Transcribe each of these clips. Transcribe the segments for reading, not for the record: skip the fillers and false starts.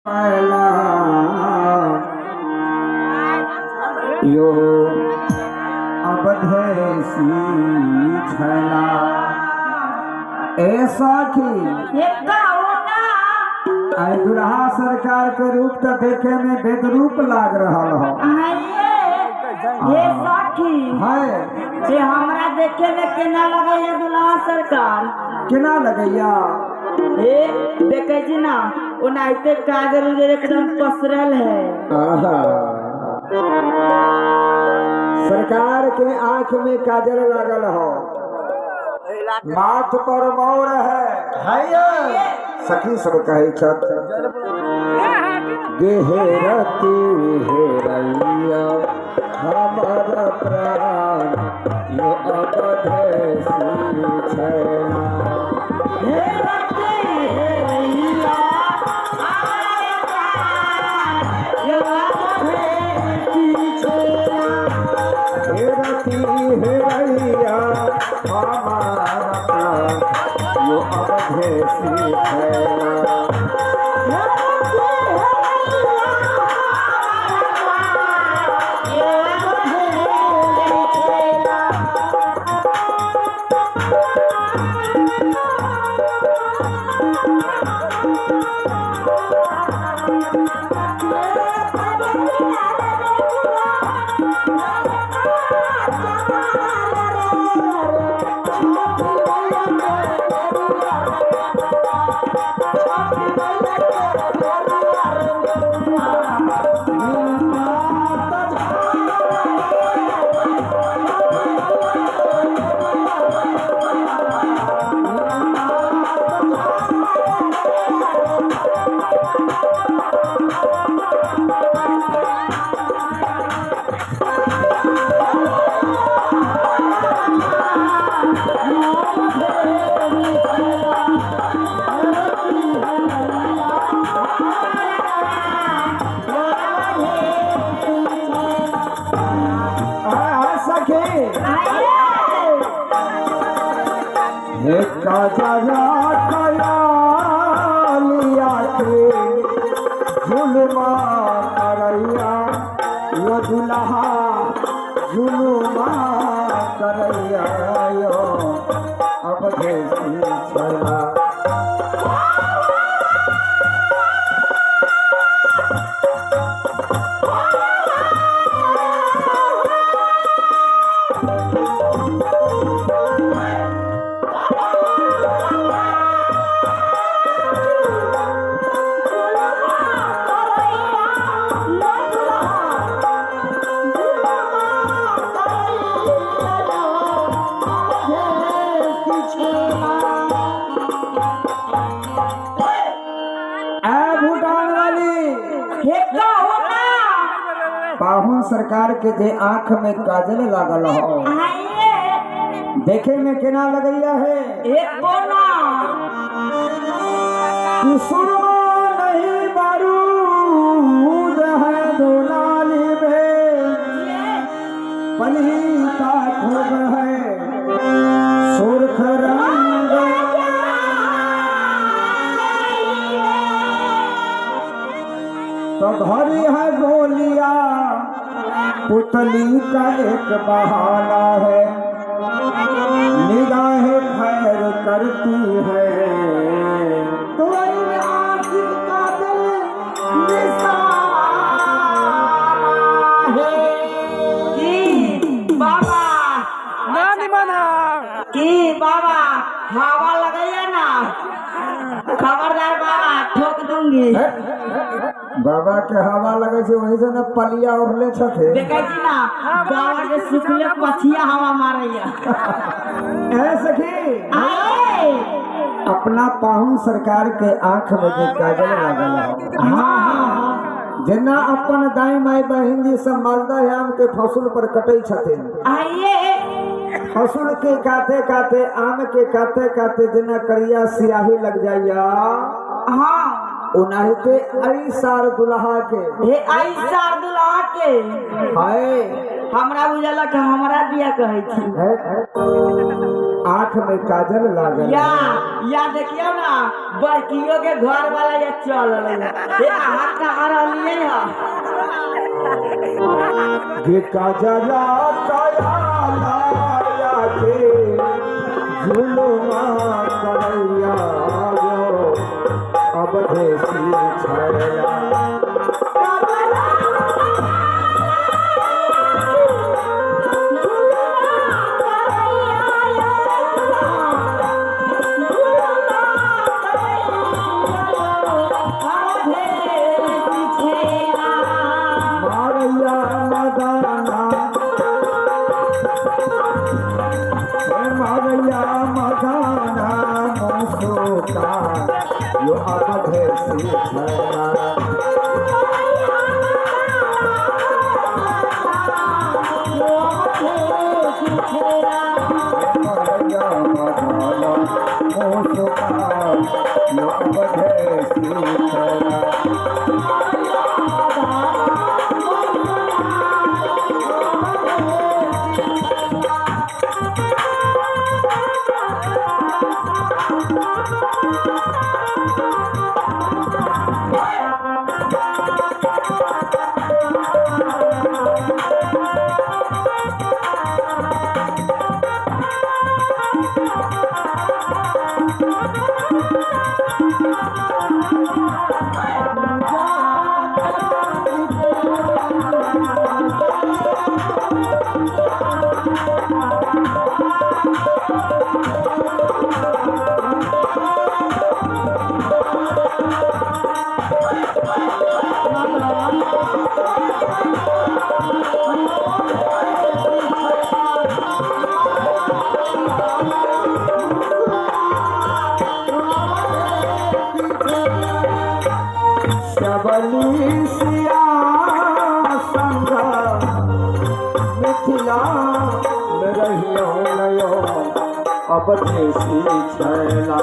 यो अवधेसी छला ऐसा कि आई दुल्हा सरकार के रूप तो देखे में बेदरूप लाग रहा हो। ये साखी है जे हमरा देखे में केना लगैया दुल्हा सरकार केना लगैया ए देखे छी ना ओनाइते काजल उजर एकदम पसरल है। आहा। सरकार के आंख में काजल लागल हो, माथ पर मोर है सखी सब कहे छत गेहरती हेरैया हमर प्राण यो अवधेसी छला हेरती हेरैया हमार प्राण यो अवधेसी छला। काजरा कयालिया के जुलमा करैया यो दुल्हा जुलमा करैया यो अवधेसी छला। पाहुन सरकार के जे आंख में काजल लागल हो, देखे में केना लगैया है एक बोना सुरमा नहीं बारूद है दुलाली में पलीता खूब है सुर्ख रंग तो घड़ी है गोलिया पुतली का एक बहाना है निगाहें खैर करती है तुम्हारी आँख का दिल निशाना है की बाबा नानी मना की बाबा हवा लगैया ना खबरदार बाबा ठोक दूंगी। बाबा के हवा लगे छे वही से न पलिया उड़ले छथे देखै छी ना बाबा के सुखले पछिया हवा मारैया। ए सखी आए अपना पाहुन सरकार के आंख में जे काजल लागल हो, हाँ जेना अपन दाई माई बहिन जी सब मालदह आम के फसूल पर कटै छथिन, आइए फसूल के काते काते आम के काते काते जेना करिया सियाही लग जाइया, हाँ उनाहिते आई सार दुल्हा के हे आई सार दुल्हा के हाय हमरा बुझलक हमरा दिया कहै छी। आँख में काजल लागल या देखियो ना बड़कियों के घर वाला ये चल रही ये हाथ कहाँ रही है ये काजला काया लाया के झुलवा कन्हैया गो अब देसी छैला यो अब देसी छैला सबलिसिया संग मिथिला में रहियो नयो अब देसी छैला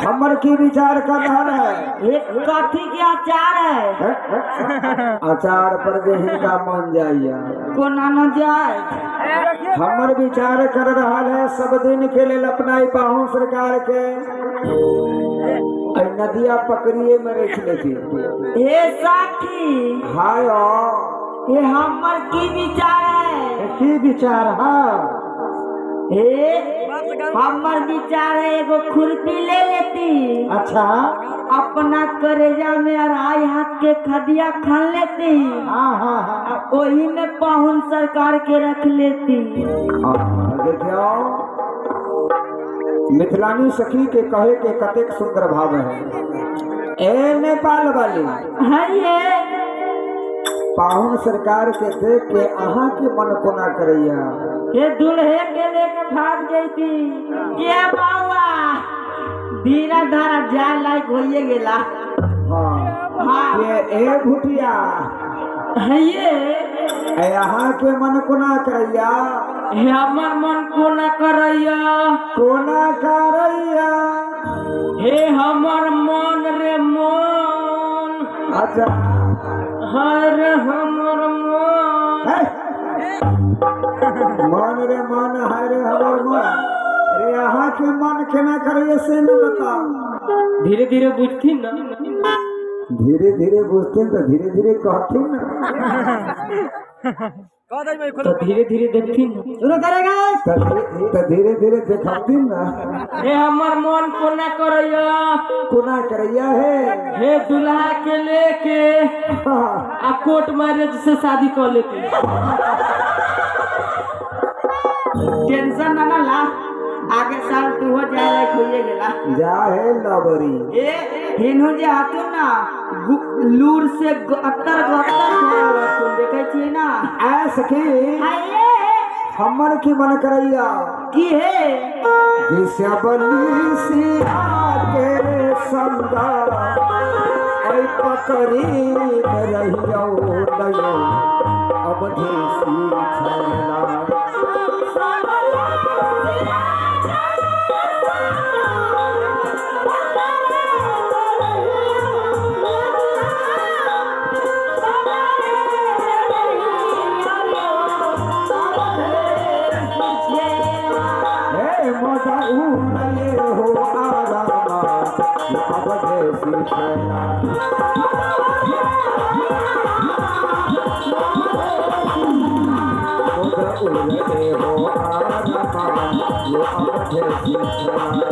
हमर की विचार कर रहा है एक कथी के अचार है अचार पर जे हिनका मन जाइया कोना न जाए हमर विचार कर रहा है सब दिन के लिए अपना पाहु सरकार के नदिया पकड़िए में रख लेती हे साथी हाय ये हमर की विचार है की विचार है हे हमर विचार है एगो खुरपी ले लेती अच्छा अपना करेजा में अढ़ाई हाथ के खदिया खान लेती हाँ हाँ हाँ वही में पाहुन सरकार के रख लेती देखियो मिथिलानी सखी के कहे के कतेक सुंदर भाव है ए नेपाल वाली है ये पाहुन सरकार के देख के अहाँ के मन कोना करैया ये दूल्हे के लेके भाग जैती ये बाबा धीरा धारा जाए लायक होइए गेला हाँ हाँ ये ए भुटिया है ये यहाँ के मन कोना करैया हे हमर मन कोना करैया कोना करैया हे हमर मन रे मन अच्छा हर हमर मन मन रे मन है रे हमर मन रे यहाँ के मन केना करैया से न बता धीरे धीरे बुझती ना धीरे धीरे बुझते तो धीरे धीरे कहते ना तो धीरे धीरे देखती ना सुनो करेगा तो धीरे धीरे दिखाती ना हे हमर मन कोना करैया कोना करैया है हे दुल्हा के लेके हाँ, आ कोर्ट मैरिज से शादी कर लेती टेंशन ना ला आगे साल तू हो जाए लायक होइए गेला जा है लबरी ए हिनु जे हतु ना लूर से अत्तर गत्तर तुम देखे छी ना आ सखी आइए हमन की मन करैया की है जिसे बली सिया के संगा ऐ पकड़ी में रहियो दयो अब देसी छैला मजा उठले हो आरामा अब देसी छैला मजा उठले हो आरामा यो अब देसी छैला